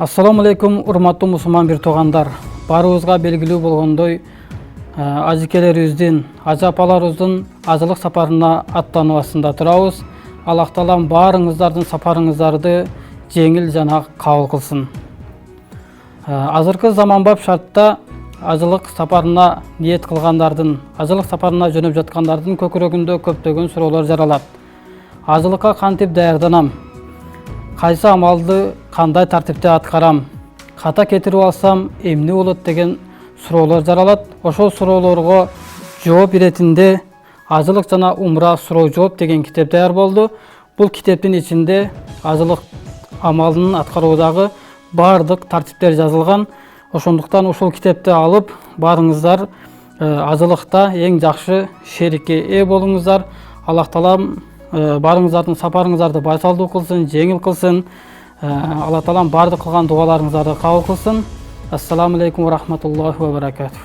Ассаламу алейкум, урматтуу мусулман бир туугандар. Барыбызга белгилүү болгондой, ажекелерибиздин, ажы апаларыбыздын ажылык сапарына аттануусунда турабыз. Аллах таалам баарыңыздардын сапарыңыздарды жеңил жана кабыл кылсын. Азыркы заманбап шартта ажылык сапарына ниет кылгандардын, ажылык сапарына жөнөп жаткандардын көкүрөгүндө көптөгөн суроолор жаралат. Ажылыкка кантип даярданам? Кайсы амалды кандай тартипте аткарам? Ката кетирип алсам эмне болот деген суроолор жаралат. Ошол суроолорго жооп иретинде ажылык жана умра суроо жооп деген китеп даяр болду. Бул китептин ичинде ажылык амалын аткаруудагы бардык тартиптер жазылган. Ошондуктан ушул китепти алып барыңыздар, ажылыкта эң жакшы шерикке ээ болуңуздар. Аллах таалам барыңыздардын сапарыңыздарды байсалдуу кылсын, жеңил кылсын. Аллах таалам бардык кылган дуаларыңыздарды кабыл кылсын. Ассаламу алейкум ва рахматуллахи ва баракатух.